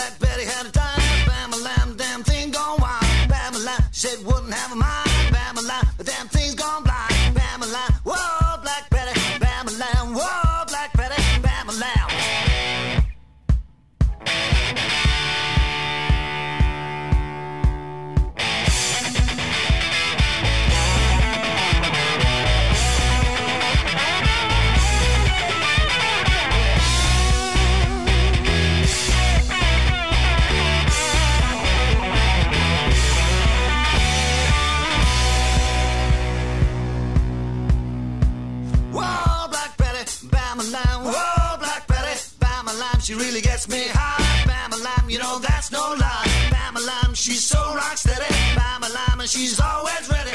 Black Betty had a time. Bam-a-lam, damn thing gone wild. Bam-a-lam, said wouldn't have a mind. Bam-a-lam, the damn thing's gone blind. Bam-a-lam, whoa, Black Betty. Bam-a-lam, whoa, Black Betty. Bam-a-lam. Whoa, Black Betty, Bam-a-lam, she really gets me high. Bam-a-lam, you know that's no lie. Bam-a-lam, she's so rock steady. Bam-a-lam, and she's always ready.